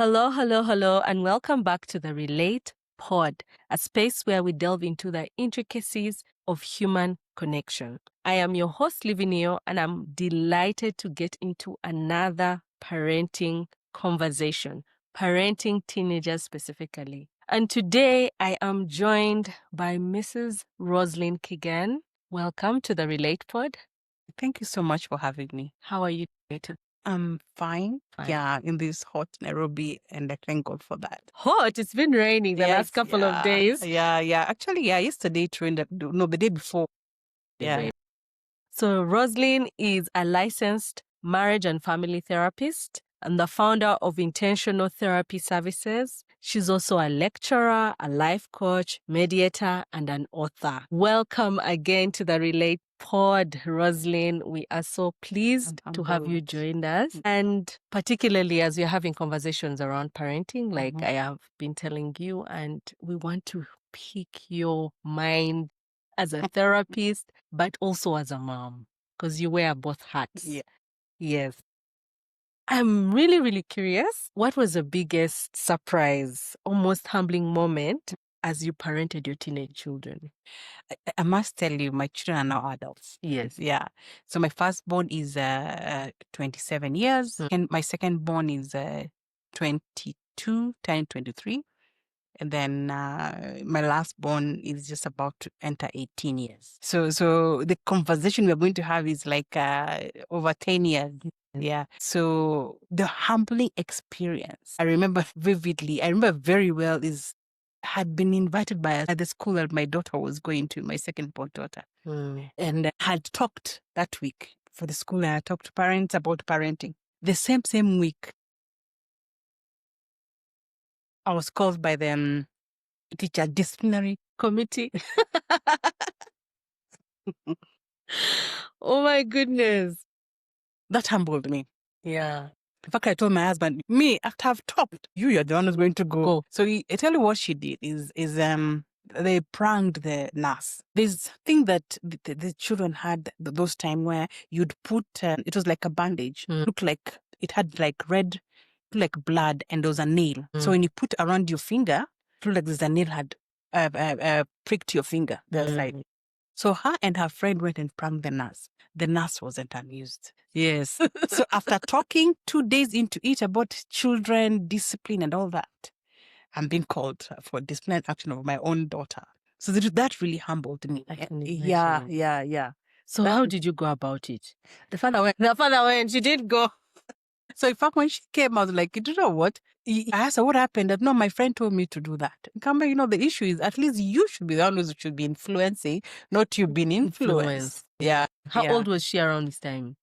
Hello, hello, hello, and welcome back to the Relate Pod, a space where we delve into the intricacies of human connection. I am your host, Livi Niyo, and I'm delighted to get into another parenting conversation, parenting teenagers specifically. And today I am joined by Mrs. Roselyn Kigen. Welcome to the Relate Pod. Thank you so much for having me. How are you today? I'm fine. Fine. Yeah, in this hot Nairobi, and I thank God for that. Hot. It's been raining the last couple of days. Yeah. Actually, yesterday it rained. No, the day before. Yeah. So Roselyn is a licensed marriage and family therapist and the founder of Intentional Therapy Services. She's also a lecturer, a life coach, mediator, and an author. Welcome again to the Relate Pod, Roselyn. We are so pleased to have you joined us. And particularly as we're having conversations around parenting, like I have been telling you, and we want to pick your mind as a therapist, but also as a mom, because you wear both hats. Yeah. Yes. I'm really, really curious. What was the biggest surprise, almost humbling moment as you parented your teenage children? I must tell you, my children are now adults. Yes. Yeah. So my firstborn is 27 years, and my secondborn is 22, turning 23. And then my last born is just about to enter 18 years. So the conversation we're going to have is like over 10 years. Yeah. So the humbling experience, I remember vividly, I remember very well, is had been invited by the school that my daughter was going to, my second-born daughter. And had talked that week for the school, and I talked to parents about parenting. The same week, I was called by the teacher disciplinary committee. Oh my goodness. That humbled me. Yeah. In fact, I told my husband, me, after I've talked, you're the one who's going to go. So I tell you what she did is they pranked the nurse. This thing that the children had those time where you'd put, it was like a bandage, looked like it had like red, like blood, and there was a nail. So when you put around your finger, it looked like there's a nail had pricked your finger, the side. So her and her friend went and pranked the nurse. The nurse wasn't amused. Yes. So after talking 2 days into it about children, discipline, and all that, I'm being called for disciplinary action of my own daughter. So that really humbled me. Yeah. So how did you go about it? The father went. She did go. So in fact, when she came, I was like, you know what? I asked her what happened. No, my friend told me to do that. Come back, the issue is at least you should be the one who should be influencing, not you being influenced. Yeah. How old was she around this time?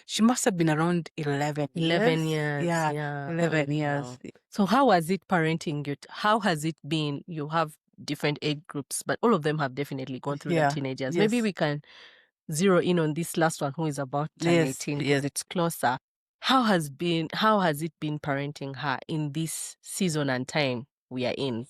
She must have been around 11 years. 11 years. Yeah. 11 years. Wow. So how was it parenting you? How has it been? You have different age groups, but all of them have definitely gone through the teenagers. Yes. Maybe we can zero in on this last one who is about to turn 18 because it's closer. How has it been parenting her in this season and time we are in?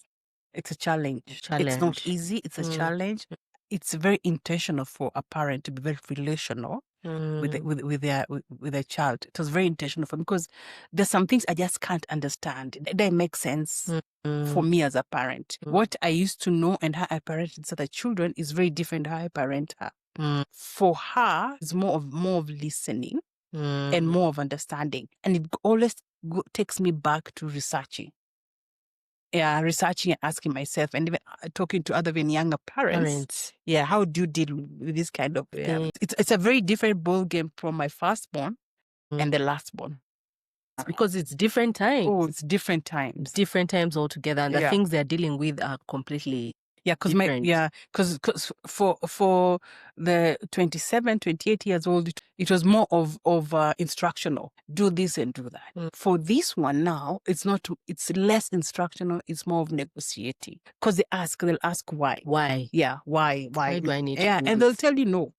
It's a challenge. It's not easy. It's a challenge. It's very intentional for a parent to be very relational with their child. It was very intentional for me because there's some things I just can't understand. They make sense for me as a parent. What I used to know and how I parented other children is very different how I parent her. For her, it's more of listening and more of understanding. And it always takes me back to researching. Yeah, researching and asking myself, and even talking to other younger parents. Yeah, how do you deal with this kind of thing? It's a very different ball game from my firstborn and the lastborn. Because it's different times. Oh, it's different times. Different times altogether. And the things they're dealing with are completely because for the 27, 28 years old, it was more of instructional. Do this and do that. For this one now, it's less instructional. It's more of negotiating. Because they'll ask why. Why? Yeah, why? Why do I need to do and this? they'll tell you no.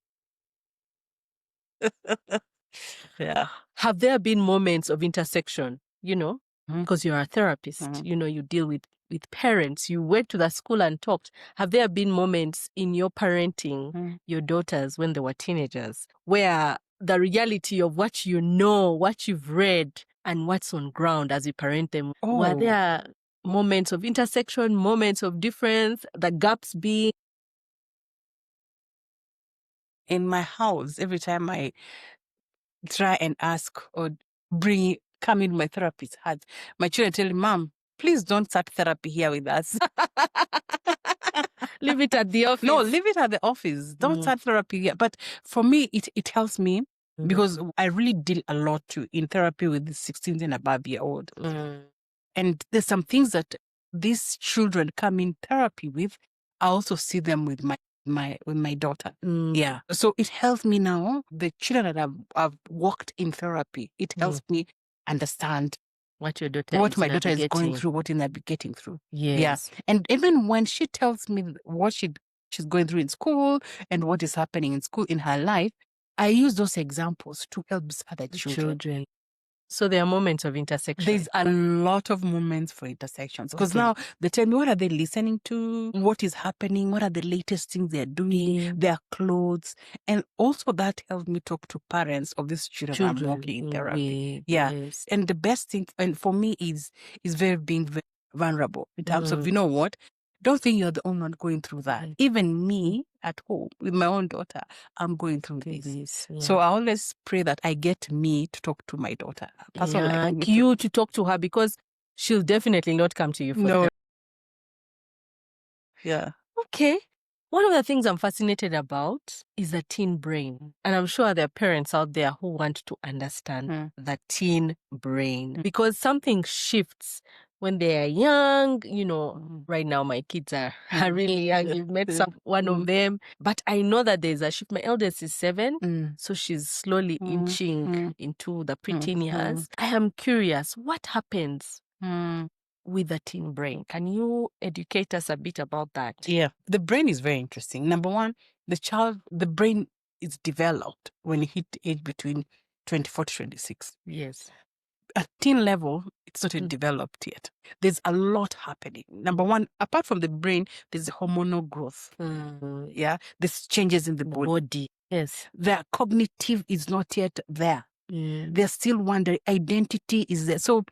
Yeah. Have there been moments of intersection, because you're a therapist, you deal with parents, you went to the school and talked. Have there been moments in your parenting your daughters when they were teenagers where the reality of what what you've read and what's on ground as we parent them? Oh. Were there moments of intersection, moments of difference, the gaps being? In my house, every time I try and ask or come in my therapist's house, my children tell me, Mom, please don't start therapy here with us. Leave it at the office. No, leave it at the office. Don't start therapy here. But for me, it helps me because I really deal a lot in therapy with the 16 and above year old. And there's some things that these children come in therapy with. I also see them with my daughter. Yeah. So it helps me now. The children that I've worked in therapy, it helps me understand what my daughter is going through, what is getting through. Yes. Yeah. And even when she tells me what she's going through in school and what is happening in school in her life, I use those examples to help other children. So there are moments of intersection. There's a lot of moments for intersections because now they tell me what are they listening to, what is happening, what are the latest things they're doing, their clothes. And also that helps me talk to parents of these children I'm working in therapy. Yes. And the best thing and for me is being very vulnerable in terms of, you know what? Don't think you're the only one going through that. Even me at home with my own daughter, I'm going through this. So I always pray that I get me to talk to my daughter. Like you to talk to her because she'll definitely not come to you for that. Yeah. Okay. One of the things I'm fascinated about is the teen brain. And I'm sure there are parents out there who want to understand the teen brain because something shifts when they are young. You know, right now my kids are really young. You've met one of them. But I know that there's a shift. My eldest is 7, so she's slowly inching into the preteen years. I am curious, what happens with the teen brain? Can you educate us a bit about that? Yeah. The brain is very interesting. Number one, the brain is developed when you hit the age between 24 to 26. Yes. At teen level, it's not developed yet. There's a lot happening. Number one, apart from the brain, there's hormonal growth. Yeah. There's changes in the body. Yes. Their cognitive is not yet there. They're still wondering. Identity is there. So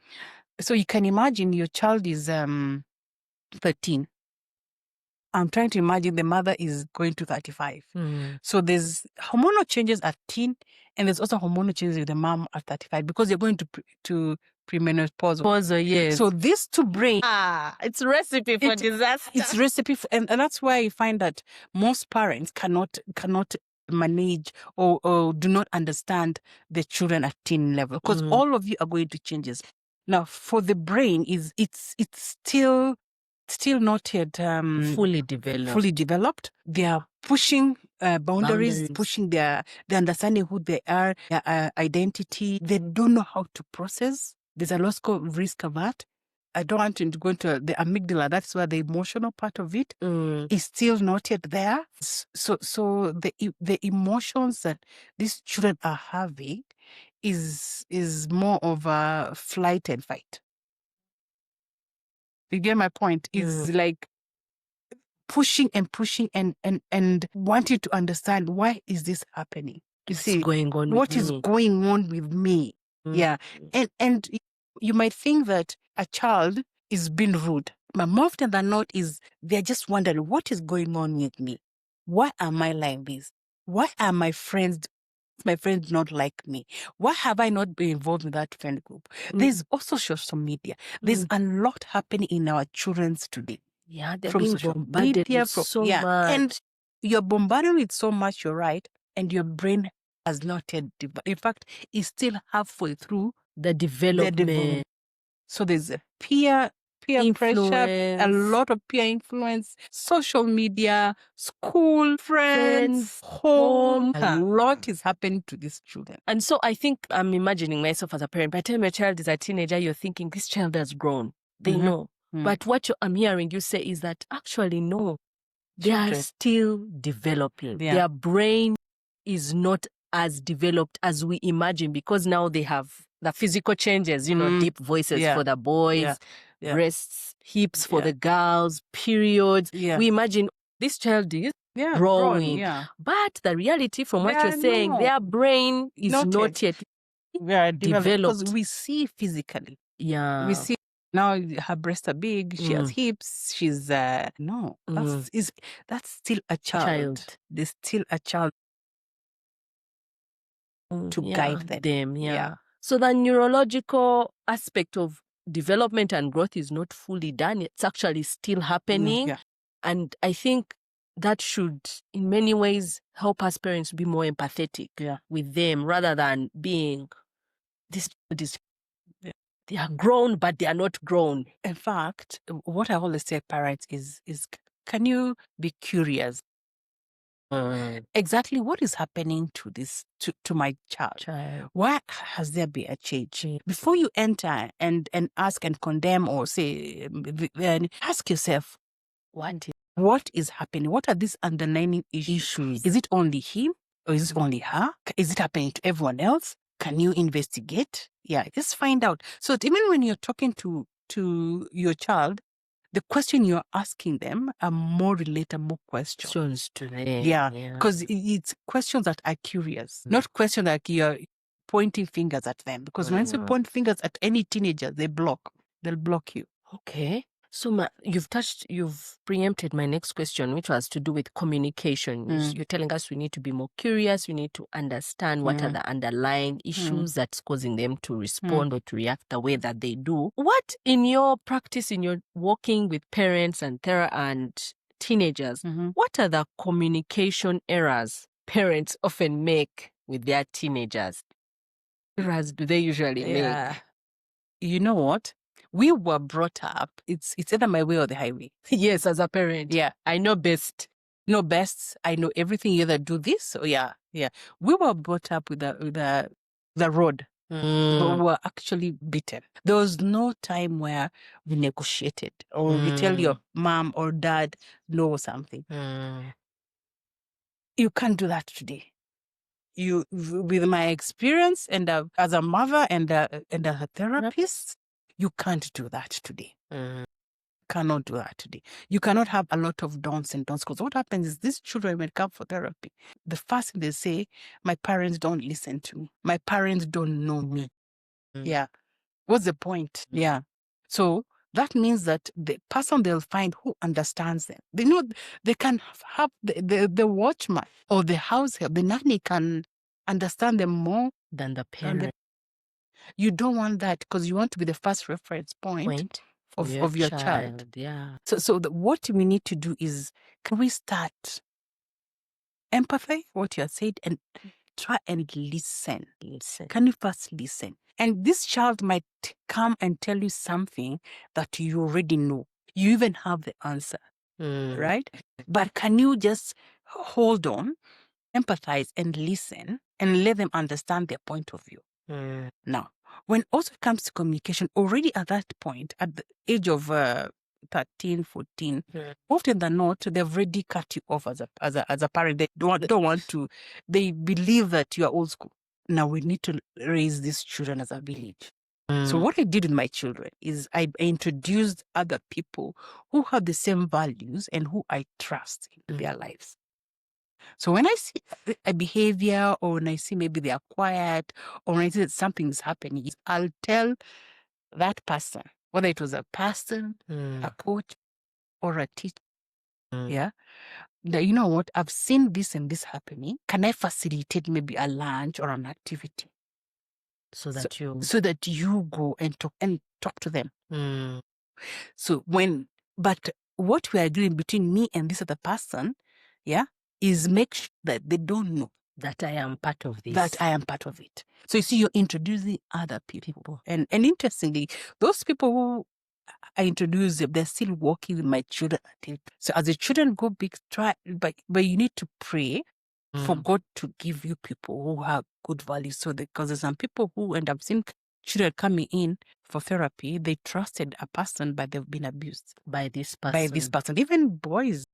you can imagine your child is 13. I'm trying to imagine the mother is going to 35. So there's hormonal changes at teen, and there's also hormonal changes with the mom at 35 because you're going to premenopause. Yes. So these two brains, it's recipe for disaster. It's recipe for, and that's why you find that most parents cannot manage or do not understand the children at teen level because all of you are going to changes. Now, for the brain, it's still not yet fully developed. They are pushing boundaries, pushing their understanding who they are, their identity. They don't know how to process. There's a lot of risk of that. I don't want to go into the amygdala. That's where the emotional part of it is still not yet there. So the emotions that these children are having is more of a flight and fight. You get my point? It's like pushing and wanting to understand why is this happening? You see, what is going on with me? Yeah. And you might think that a child is being rude. But more often than not they're just wondering what is going on with me? Why am I like this? Why are my friends not like me? Why have I not been involved in that friend group? There's also social media. There's a lot happening in our children's today. Yeah, they're being bombarded with so much. And you're bombarded with so much, you're right, and your brain has not yet developed. In fact, it's still halfway through the development. So there's a peer pressure, a lot of peer influence, social media, school, friends, home. A lot is happening to these children. And so I think I'm imagining myself as a parent. By the time your child is a teenager, you're thinking, this child has grown. They know. But what I'm hearing you say is that actually, no, they are still developing. Their brain is not as developed as we imagine because now they have the physical changes, deep voices for the boys, breasts, hips for the girls, periods. We imagine this child is growing. But the reality from what you're saying, their brain is not yet. because we see physically. Yeah. We see now her breasts are big, she has hips, she's that's still a child. There's still a child to guide them. Yeah. So the neurological aspect of development and growth is not fully done. It's actually still happening. Yeah. And I think that should, in many ways, help us parents be more empathetic with them rather than being this. They are grown, but they are not grown. In fact, what I always say, parents, is can you be curious? Exactly what is happening to this to my child? Why has there been a change? Before you enter and ask and condemn or say, ask yourself, what is happening? What are these underlying issues? Is it only him or is it only her? Is it happening to everyone else? Can you investigate? Yeah, just find out. So even when you're talking to your child, the question you're asking them are more relatable questions to them. Yeah, because it's questions that are curious, not questions that you're pointing fingers at them. Because once you point fingers at any teenager, they'll block you. Okay. So you've preempted my next question, which was to do with communication. You're telling us we need to be more curious. We need to understand what are the underlying issues that's causing them to respond or to react the way that they do. What in your practice, in your working with parents and teenagers, what are the communication errors parents often make with their teenagers? Errors do they usually make? You know what? We were brought up, it's either my way or the highway. Yes, as a parent. Yeah. I know best. No best. I know everything. You either do this or yeah. We were brought up with the road. But we were actually beaten. There was no time where we negotiated or you tell your mom or dad no something. You can't do that today. With my experience and as a mother and a therapist, you can't do that today. Cannot do that today. You cannot have a lot of don'ts and don'ts, because what happens is these children, when they come for therapy, the first thing they say, my parents don't listen to me. My parents don't know me. Yeah. What's the point? Yeah. So that means that the person they'll find who understands them, they know they can have the watchman or the house help, the nanny can understand them more Than the parent. You don't want that, because you want to be the first reference point of your child. Yeah. So what we need to do is, can we start empathy, what you have said, and try and listen. Can you first listen? And this child might come and tell you something that you already know. You even have the answer, right? But can you just hold on, empathize and listen and let them understand their point of view? Now, when also comes to communication, already at that point, at the age of 13, 14, often than not, they've already cut you off as a parent. They don't want to. They believe that you are old school. Now we need to raise these children as a village. So what I did with my children is I introduced other people who have the same values and who I trust in their lives. So when I see a behavior, or when I see maybe they are quiet, or when I see that something's happening, I'll tell that person, whether it was a pastor, a coach, or a teacher, that, you know what, I've seen this and this happening. Can I facilitate maybe a lunch or an activity? So that you go and talk to them. So but what we are doing between me and this other person, is make sure that they don't know that I am part of this. That I am part of it. So you see, you're introducing other people. And interestingly, those people who I introduce them, they're still working with my children. So as the children go big, but you need to pray for God to give you people who have good values. So because there's some people who, and I've seen children coming in for therapy, they trusted a person, but they've been abused by this person. Even boys.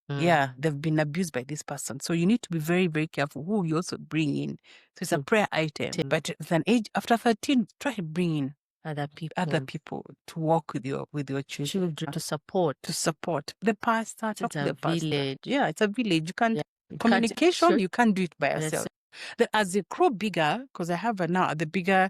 Yeah, they've been abused by this person. So you need to be very, very careful who you also bring in. So it's a prayer item. But at an age after 13, try to bring in other people to work with your children to support the pastor. It's a village. Yeah, it's a village. You can't communication. You can't do it by yourself. As they grow bigger, because I have now the bigger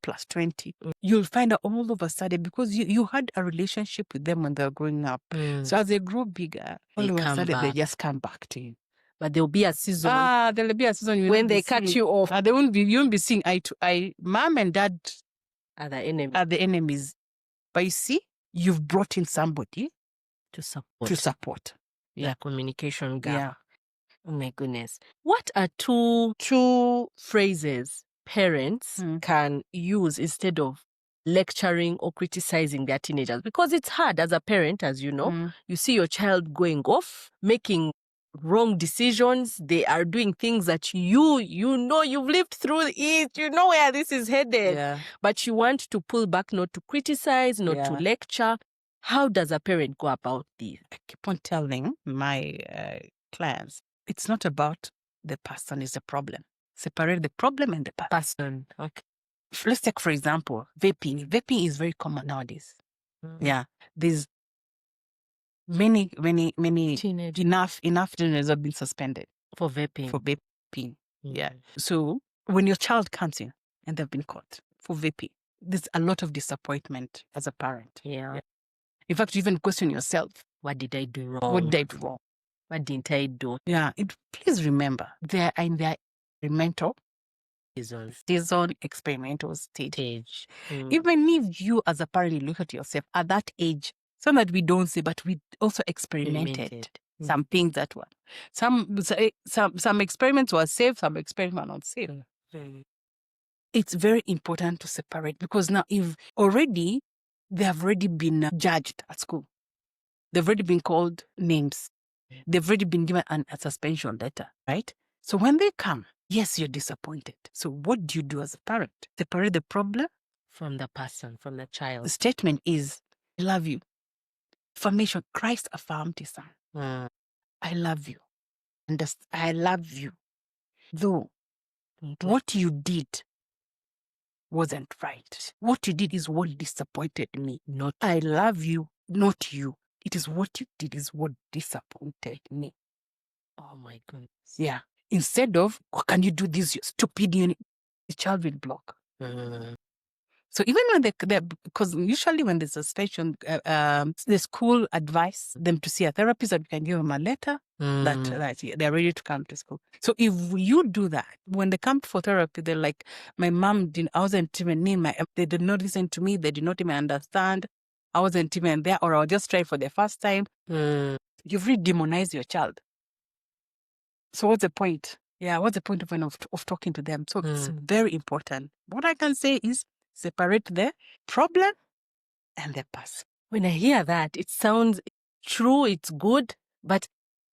plus 20, you'll find out all of a sudden, because you had a relationship with them when they were growing up. So as they grow bigger, all of a sudden they just come back to you. But there'll be a season. There'll be a season when they cut you off. you won't be seeing eye to eye. Mom and dad are the enemies. But you see, you've brought in somebody to support. Yeah. Communication gap. Yeah. Oh my goodness. What are two phrases parents can use instead of lecturing or criticizing their teenagers? Because it's hard as a parent, as you know. You see your child going off, making wrong decisions. They are doing things that you know you've lived through it. You know where this is headed. Yeah. But you want to pull back, not to criticize, not to lecture. How does a parent go about this? I keep on telling my clients, it's not about the person is the problem. Separate the problem and the person. Okay. Let's take, for example, vaping. Vaping is very common nowadays. Yeah. There's many teenagers. Enough teenagers have been suspended for vaping. Yeah. So when your child comes in and they've been caught for vaping, there's a lot of disappointment as a parent. Yeah. In fact, you even question yourself. What did I do wrong? What did I do wrong? What didn't I do? Yeah. Please remember, they're in their experimental season, experimental stage. Even if you as a parent look at yourself at that age, so that we don't say, but we also experimented. Some things that were. Some experiments were safe, some experiments were not safe. It's very important to separate, because now if already they have already been judged at school. They've already been called names. They've already been given a suspension letter, right? So when they come, yes, you're disappointed. So what do you do as a parent? Separate the problem from the person, from the child. The statement is, I love you. Affirmation, Christ affirmed his son. I love you. I love you. Though what you did wasn't right. What you did is what disappointed me. Not I love you, not you. It is what you did is what disappointed me. Oh my goodness. Yeah. Instead of, can you do this, you stupid unit? The child will block. So even when because usually when there's suspension, the school advise them to see a therapist, that you can give them a letter that they're ready to come to school. So if you do that, when they come for therapy, they're like, my mom I wasn't even near they did not listen to me, they did not even understand. I wasn't even there, or I'll just try for the first time. You've really demonized your child. So what's the point? Yeah, what's the point of talking to them? So it's very important. What I can say is, separate the problem and the person. When I hear that, it sounds true, it's good, but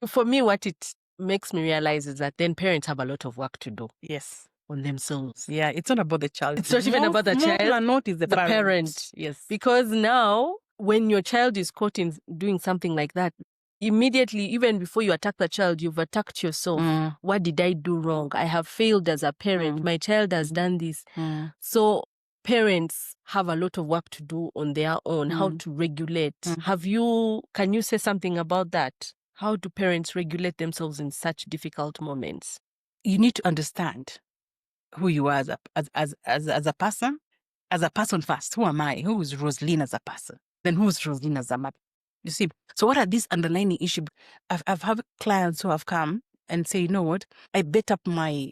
for me, what it makes me realize is that then parents have a lot of work to do. Yes. On themselves. Yeah, it's not about the child. It's not even about the child. Not is the parent. Yes. Because now, when your child is caught in doing something like that, immediately, even before you attack the child, you've attacked yourself. What did I do wrong? I have failed as a parent. My child has done this. So parents have a lot of work to do on their own, how to regulate. Can you say something about that? How do parents regulate themselves in such difficult moments? You need to understand who you are as a person. As a person first, who am I? Who is Roselyn as a person? Then who's Roselyn as a mother? You see, so what are these underlying issues? I've had clients who have come and say, you know what? I bet up my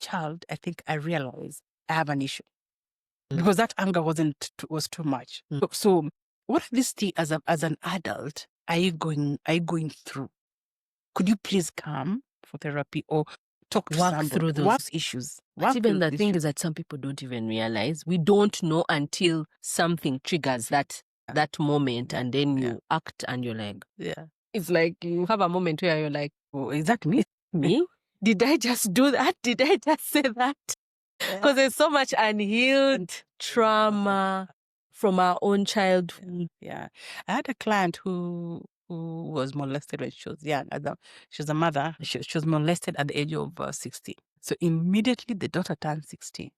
child. I think I realize I have an issue. Because that anger was too much. So what are these things as an adult are you going through? Could you please come for therapy or talk to somebody? Through those issues. But even the thing is that some people don't even realize. We don't know until something triggers that moment, and then you act and you're like, it's like you have a moment where you're like, oh, is that me? Me? Did I just do that? Did I just say that? Because there's so much unhealed trauma from our own childhood. Yeah. I had a client who was molested when she was young. She was a mother. She was molested at the age of 16. So immediately the daughter turned 16.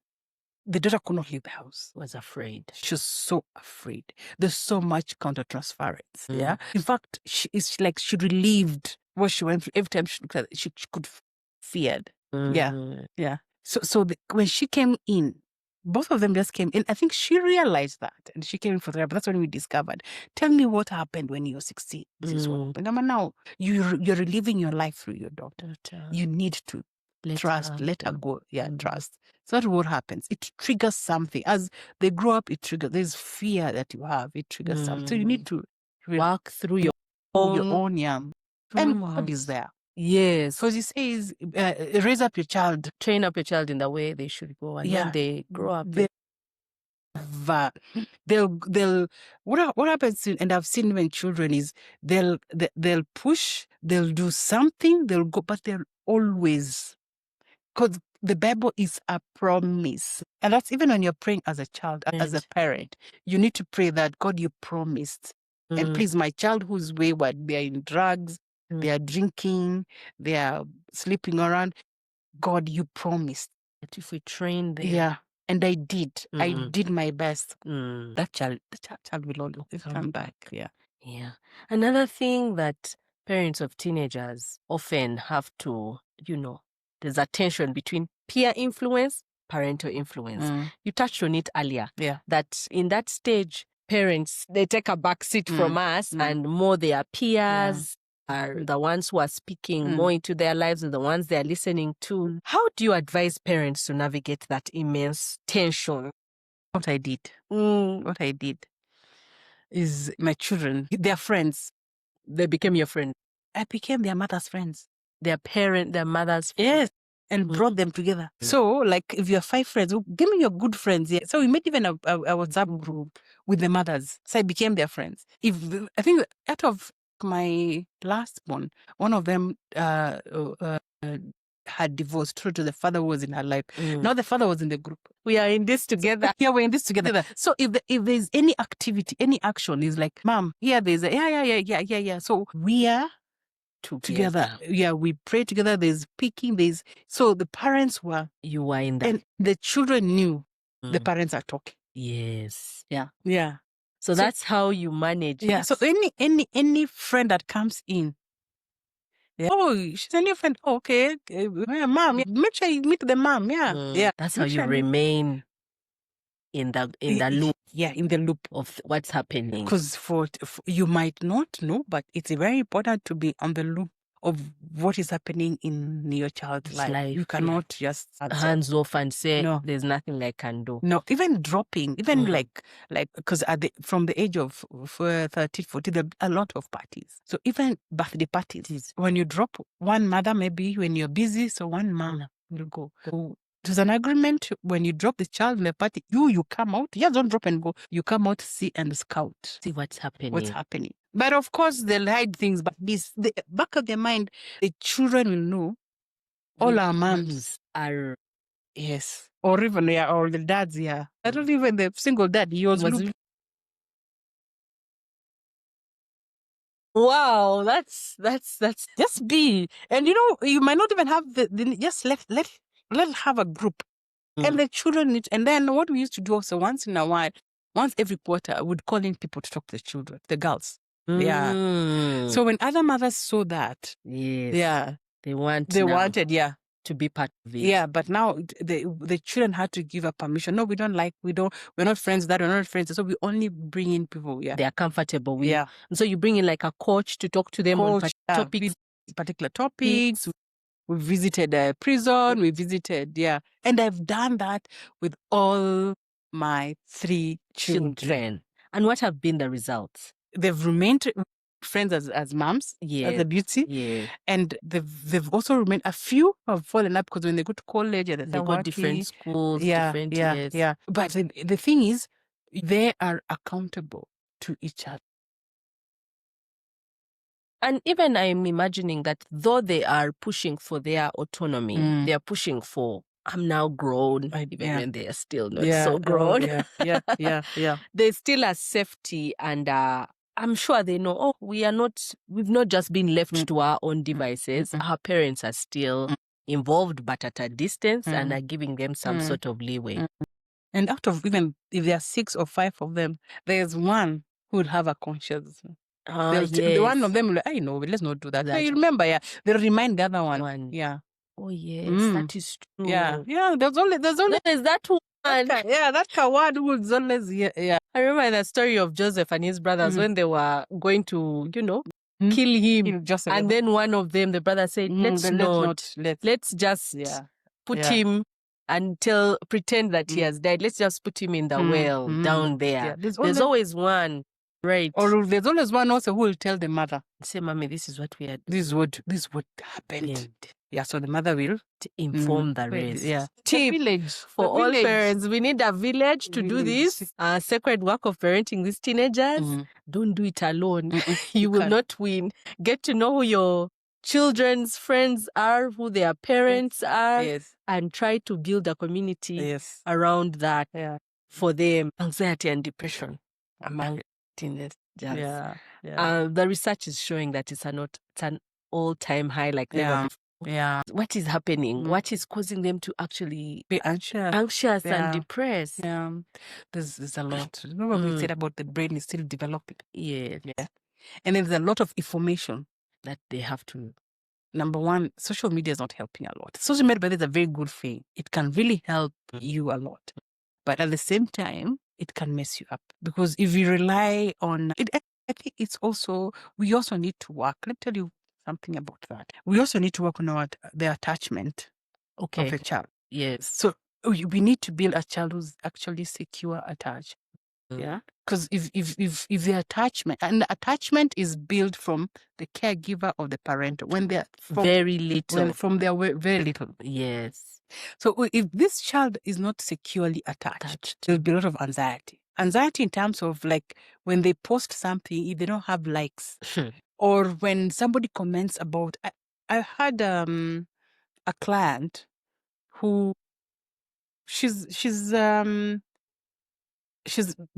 The daughter could not leave the house. Was afraid. She was so afraid. There's so much counter-transference. Yeah. In fact, it's like she relieved what she went through. Every time she looked at it, she could feared. Yeah. So when she came in, both of them just came in. I think she realized that, and she came in for therapy. That's when we discovered. Tell me what happened when you were 16. This is what happened. Now you're reliving your life through your daughter. You need to trust, let her go. Yeah, trust. So that's what happens. It triggers something. As they grow up, it triggers. There's fear that you have. It triggers something. So you need to walk through your own. And God is there. Yes. Because he says, raise up your child. Train up your child in the way they should go. And when they grow up, they'll what happens and I've seen when children is they'll push, they'll do something, they'll go, but they'll always, because the Bible is a promise. And that's even when you're praying as a child, as a parent, you need to pray that God, you promised. And please, my child who's wayward, they're in drugs, they are drinking, they are sleeping around. God, you promised. That if we train them. Yeah. And I did. I did my best. The child will always come back. Yeah. Yeah. Another thing that parents of teenagers often have to, there's a tension between peer influence, parental influence. You touched on it earlier. Yeah. That in that stage, parents, they take a back seat from us and more their peers are the ones who are speaking more into their lives and the ones they are listening to. How do you advise parents to navigate that immense tension? What I did is my children, their friends. They became your friend. I became their mother's friends. Their mother's friends. Yes. And brought them together. So, like, if you have 5 friends, give me your good friends. Yeah. So we made even a WhatsApp group with the mothers. So I became their friends. I think out of my last one of them had divorced true to the father who was in her life. Now the father was in the group. We are in this together. Yeah, we're in this together. So if there's any activity, any action, is like, Mom, here there's a yeah. So we are together. Yeah, we pray together. There's speaking. So the parents were. You were in that. And the children knew the parents are talking. Yes. Yeah. So that's how you manage. Yeah. So any friend that comes in. Yeah. Oh, she's a new friend. Oh, okay. Mom, make sure you meet the mom. Yeah. That's how you remain in the loop. Yeah, in the loop of what's happening. Because for you might not know, but it's very important to be on the loop of what is happening in your child's life. You cannot just hands off and say, no, there's nothing I can do. No, even dropping, even like because from the age of 13, 14, there are a lot of parties. So even birthday parties, when you drop one mother, maybe when you're busy, so one mom will go. So there's an agreement when you drop the child in the party, you come out. Yeah, don't drop and go. You come out, see and scout. See what's happening. But of course, they'll hide things. But the back of their mind, the children will know all our moms are. Yes. Or even, or the dads, I don't even the single dad. He was wow, that's just be. And you might not even have just let have a group. And the children and then what we used to do also once in a while, once every quarter, I would call in people to talk to the children, the girls. Yeah. So when other mothers saw that, they wanted, to be part of it. Yeah, but now the children had to give a permission. No, we're not friends that, we're not friends. So we only bring in people, they are comfortable with. Yeah. And so you bring in like a coach to talk to them on particular topics. We visited a prison, we visited, and I've done that with all my 3 children. And what have been the results? They've remained friends as moms, as a beauty, and they've also remained. A few have fallen up because when they go to college, they go different schools, different. But the thing is, they are accountable to each other. And even I'm imagining that though they are pushing for their autonomy, they are pushing for, I'm now grown, even when they are still not so grown. There's still a safety and I'm sure they know, we've not just been left to our own devices. Our parents are still involved, but at a distance and are giving them some sort of leeway. And out of even, if there are 6 or 5 of them, there's one who would have a conscience. The one of them will let's not do that. You remember, they'll remind the other one. Yeah. Oh yes, that is true. Yeah. There's only There's that one. that one who's always yeah. I remember the story of Joseph and his brothers when they were going to, kill him. Joseph. And then one of them, the brother said, let's just put him and pretend that he has died. Let's just put him in the well down there. Yeah. There's always one, right? Or there's always one also who will tell the mother, say, Mommy, this is what we had. This is what happened. Yeah, so the mother will inform the rest. Yeah. Tip village for all parents, we need a village to do this sacred work of parenting these teenagers. Don't do it alone. You will not win. Get to know who your children's friends are, who their parents are, and try to build a community around that for them. Anxiety and depression among teenagers. The research is showing that it's an all-time high, like never before. Yeah. What is happening? What is causing them to actually be anxious and depressed? Yeah. There's a lot. Remember we said about the brain is still developing. Yeah. And there's a lot of information that they have to. Number one, social media is not helping a lot. Social media is a very good thing. It can really help you a lot. But at the same time, it can mess you up. Because if you rely on it, I think we also need to work. Let me tell you something about that. We also need to work on the attachment of a child. Yes. So we need to build a child who's actually secure, attached. Yeah. Because if the attachment is built from the caregiver or the parent when they're very little. From their very little. Yes. So if this child is not securely attached, there'll be a lot of anxiety. Anxiety in terms of like when they post something, if they don't have likes, or when somebody comments about. I had a client who she's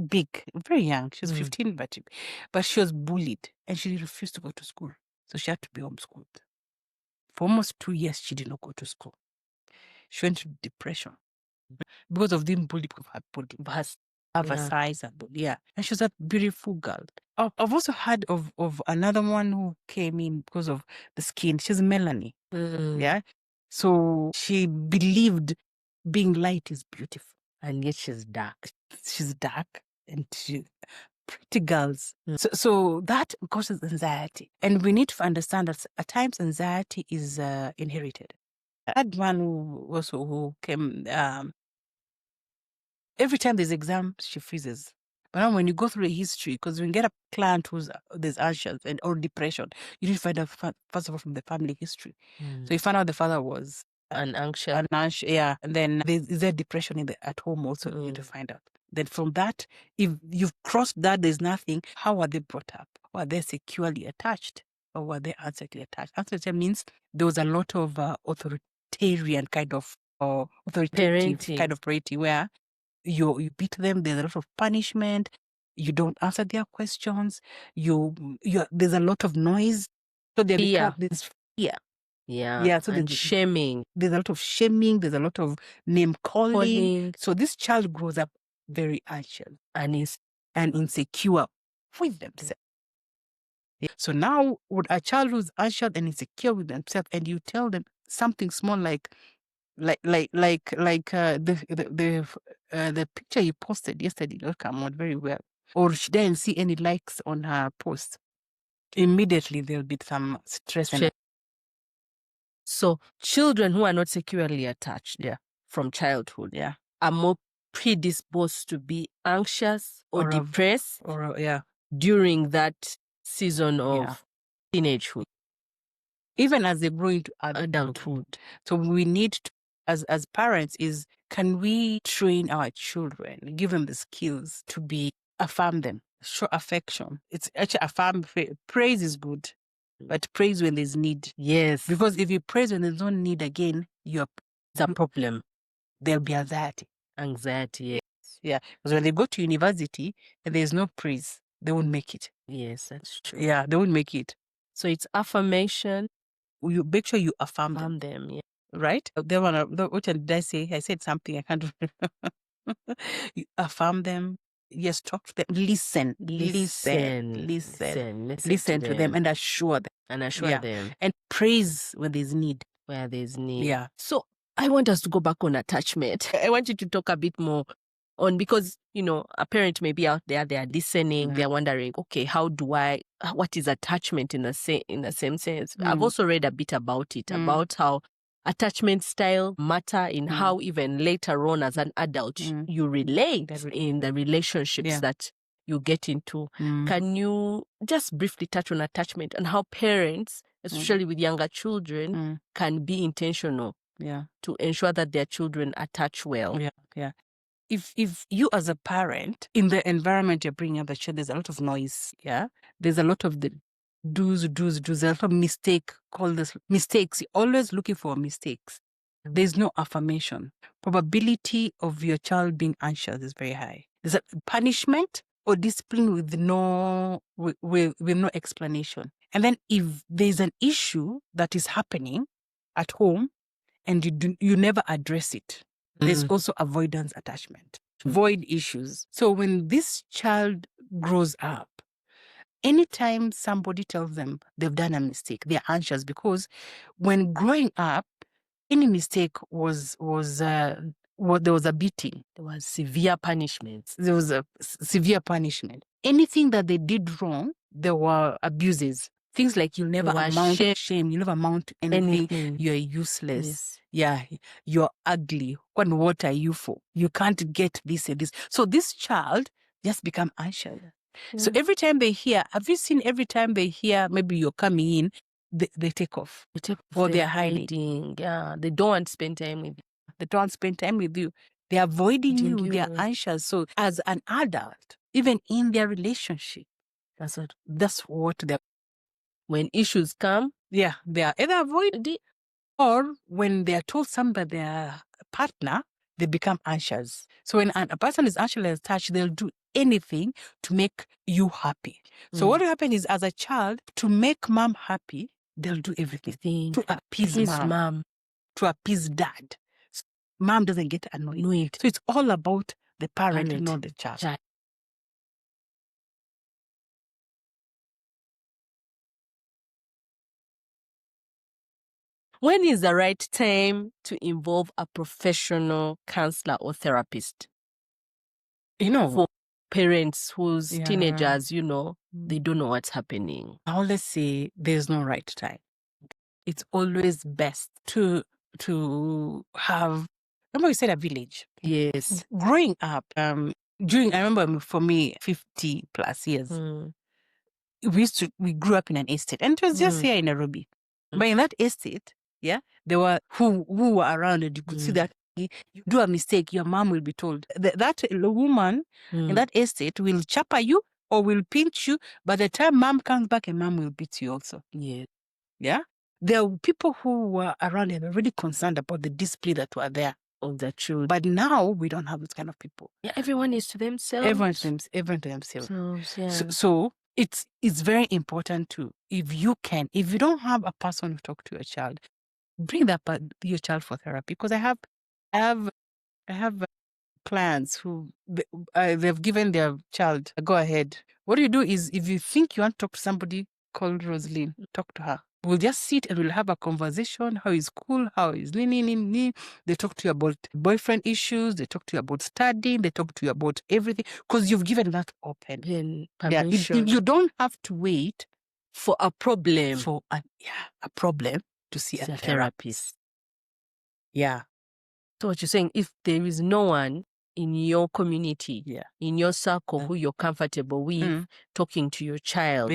big, very young. She's 15, but she was bullied and she refused to go to school. So she had to be homeschooled. For almost 2 years, she did not go to school. She went into depression because of being bullied because of her size and yeah. And she was a beautiful girl. I've also heard of another one who came in because of the skin. She's Melanie. Yeah. So she believed being light is beautiful. And yet she's dark. She's dark and pretty girls. So that causes anxiety. And we need to understand that at times anxiety is inherited. I had one who came, every time there's exam, she freezes. But now when you go through a history, because when you get a client there's anxious or depression, you need to find out first of all from the family history. So you find out the father was anxious. Yeah. And then is there depression at home also? You need to find out. Then from that, if you've crossed that, there's nothing. How are they brought up? Were they securely attached or were they unsecurely attached? Unsecurely means there was a lot of authoritarian kind of authoritative kind of parenting where you beat them. There's a lot of punishment. You don't answer their questions. There's a lot of noise. So they become this fear. Yeah. So there's shaming. There's a lot of shaming. There's a lot of name calling. So this child grows up very anxious and insecure with themselves. So now, with a child who's anxious and insecure with themselves, and you tell them something small like the picture you posted yesterday did not come out very well, or she didn't see any likes on her post, immediately there'll be some stress. So children who are not securely attached from childhood are more predisposed to be anxious or depressed during that season of teenagehood. Even as they grow into adulthood. So we need to, as parents, can we train our children, give them the skills to affirm them, show affection. It's actually affirm, praise is good. But praise when there's need. Yes. Because if you praise when there's no need again, it's a problem. There'll be anxiety. Yes. Yeah. Because when they go to university and there's no praise, they won't make it. Yes, that's true. Yeah, they won't make it. So it's affirmation. You make sure you affirm them. Yeah. Right? What did I say? I said something I can't remember. You affirm them. Yes, talk to them. Listen to them and assure them. And praise when there's need. where there's need. Yeah. So I want us to go back on attachment. I want you to talk a bit more on, because, a parent may be out there, they are listening, they're wondering, okay, what is attachment in the same sense? I've also read a bit about it, about how attachment style matter in how even later on as an adult you relate in the relationships that you get into. Can you just briefly touch on attachment and how parents, especially with younger children, can be intentional to ensure that their children attach well? Yeah. If you as a parent, in the environment you're bringing up the child, there's a lot of noise, there's a lot of the do's, a lot of mistakes. You're always looking for mistakes. There's no affirmation. Probability of your child being anxious is very high. There's a punishment or discipline with no explanation. And then if there's an issue that is happening at home and you never address it, there's also avoidance attachment, void issues. So when this child grows up, anytime somebody tells them they've done a mistake, they're anxious, because when growing up, any mistake was there was a beating. There was severe punishments. There was a severe punishment. Anything that they did wrong, there were abuses. Things like you'll never amount to shame, you'll never amount to anything. You're useless. Yes. Yeah, you're ugly. What are you for? You can't get this and this. So this child just become anxious. Yeah. So every time they hear, every time they hear maybe you're coming in, they take off. Or they're hiding. Yeah, they don't want to spend time with you. They don't spend time with you. They're avoiding you. They're anxious. So as an adult, even in their relationship, that's what they're. When issues come, they are either avoided, or when they are told something by their partner, they become anxious. So when a person is anxiously attached, they'll do anything to make you happy. So what will happen is, as a child, to make mom happy, they'll do everything to appease mom, to appease dad. So mom doesn't get annoyed. So it's all about the parent, not the child. When is the right time to involve a professional counselor or therapist? For parents whose teenagers, they don't know what's happening. I always say there's no right time. It's always best to have. Remember you said a village. Yes. Growing up, I remember for me, 50 plus years, we grew up in an estate, and it was just here in Nairobi. But in that estate, there were who were around, and you could see that you do a mistake, your mom will be told. That woman in that estate will chapa you or will pinch you. By the time mom comes back, and mom will beat you also. Yeah. There were people who were around and were really concerned about the display that were there of the children. But now we don't have those kind of people. Yeah, everyone is to themselves. Everyone to themselves. So it's very important to, if you don't have a person to talk to your child, bring your child for therapy. Because I have clients who they've given their child a go ahead. What you do is, if you think you want to talk to somebody, call Roselyn, talk to her. We'll just sit and we'll have a conversation. How is school? How is Nini? They talk to you about boyfriend issues. They talk to you about studying. They talk to you about everything, because you've given that open permission. You don't have to wait for a problem. A problem to see a therapist. Yeah. So what you're saying, if there is no one in your community, in your circle, who you're comfortable with talking to your child,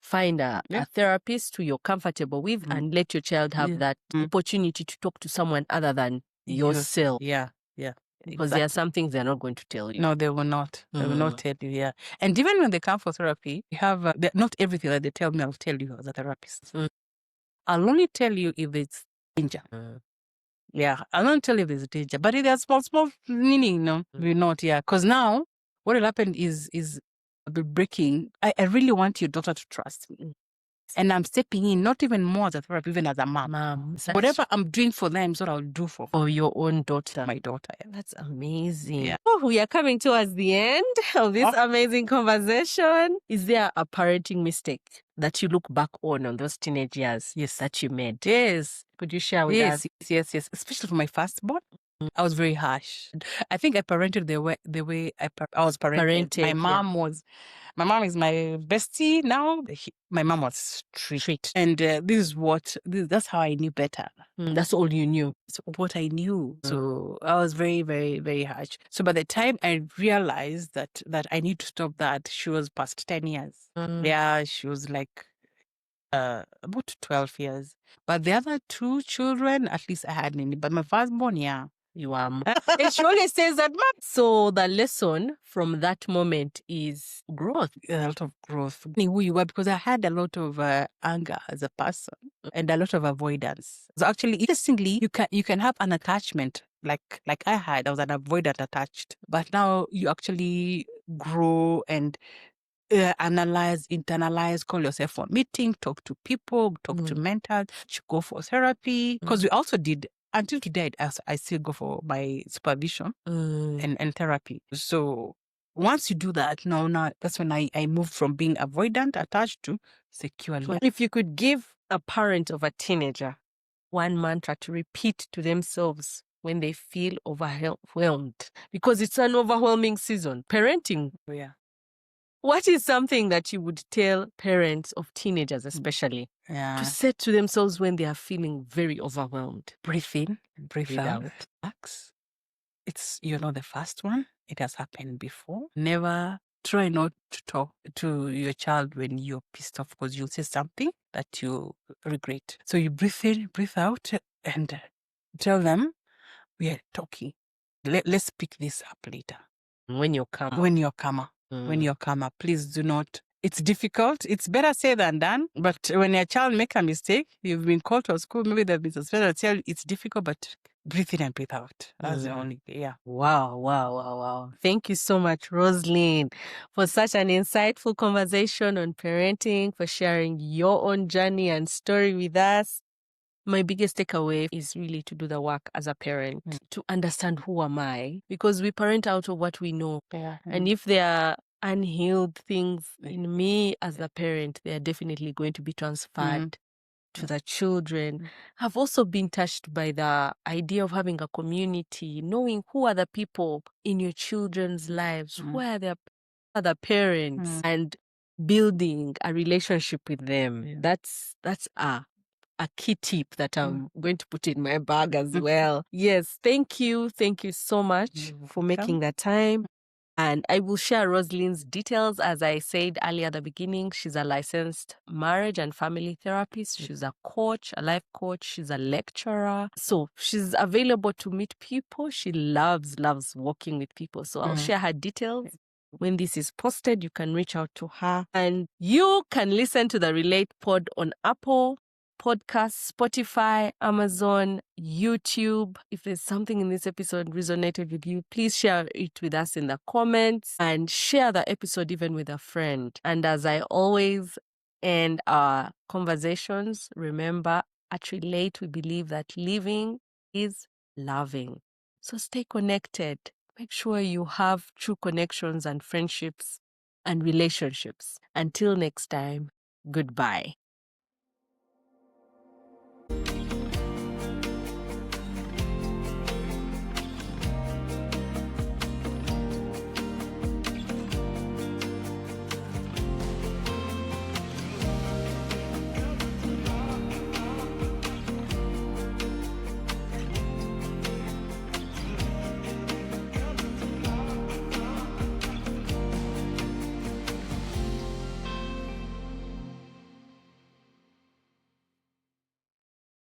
find a therapist who you're comfortable with, and let your child have that opportunity to talk to someone other than yourself. Because there are some things they're not going to tell you. No, they will not. They will not tell you, And even when they come for therapy, we have not everything that they tell me, I'll tell you as a therapist. I'll only tell you if it's danger. I'll only tell you if there's danger. But if there's small meaning, we're not, Because now, what will happen is I'll be breaking. I really want your daughter to trust me. And I'm stepping in, not even more as a therapist, even as a mom. Whatever I'm doing for them is what I'll do for your own daughter. My daughter. That's amazing. We are coming towards the end of this amazing conversation. Is there a parenting mistake that you look back on those teenage years? Yes. That you made? Yes. Could you share with us? Yes. Especially for my firstborn, I was very harsh. I think I parented the way I was parented. My mom is my bestie now. My mom was strict. And that's how I knew better. That's all you knew. It's what I knew. So I was very, very, very harsh. So by the time I realized that I need to stop that, she was past 10 years. Yeah, she was like about 12 years. But the other two children, at least I had any. But my firstborn, yeah. You are. And she always says that, Mom. So the lesson from that moment is growth. A lot of growth. Who you were, because I had a lot of anger as a person and a lot of avoidance. So actually, interestingly, you can have an attachment like I had. I was an avoidant attached. But now you actually grow and analyze, internalize, call yourself for a meeting, talk to people, talk to mentors, go for therapy. Because we also did, until today, I still go for my supervision and therapy. So once you do that, now that's when I moved from being avoidant, attached to secure. If you could give a parent of a teenager one mantra to repeat to themselves when they feel overwhelmed, because it's an overwhelming season, parenting. Yeah. What is something that you would tell parents of teenagers, especially, to say to themselves when they are feeling very overwhelmed? Breathe in, breathe out. Relax. It's, the first one. It has happened before. Never try not to talk to your child when you're pissed off, because you'll say something that you regret. So you breathe in, breathe out, and tell them, we are talking. Let's pick this up later. When you're calmer. When you're calmer, please do not. It's difficult. It's better said than done. But when your child makes a mistake, you've been called to a school, maybe they've been suspended. Tell you it's difficult, but breathe in and breathe out. That's the only thing. Yeah. Wow. Thank you so much, Roselyn, for such an insightful conversation on parenting, for sharing your own journey and story with us. My biggest takeaway is really to do the work as a parent, to understand who am I, because we parent out of what we know. Yeah. And if there are unhealed things in me as a parent, they are definitely going to be transferred to the children. I've also been touched by the idea of having a community, knowing who are the people in your children's lives, who are their other parents, and building a relationship with them. Yeah. That's a key tip that I'm going to put in my bag as well. Yes, thank you. Thank you so much for making the time. And I will share Roselyn's details. As I said earlier at the beginning, she's a licensed marriage and family therapist. She's a coach, a life coach. She's a lecturer. So she's available to meet people. She loves working with people. So I'll share her details. When this is posted, you can reach out to her. And you can listen to the Relate Pod on Apple Podcasts, Spotify, Amazon, YouTube. If there's something in this episode resonated with you, please share it with us in the comments and share the episode even with a friend. And as I always end our conversations, remember, at Relate, we believe that living is loving. So stay connected. Make sure you have true connections and friendships and relationships. Until next time, goodbye.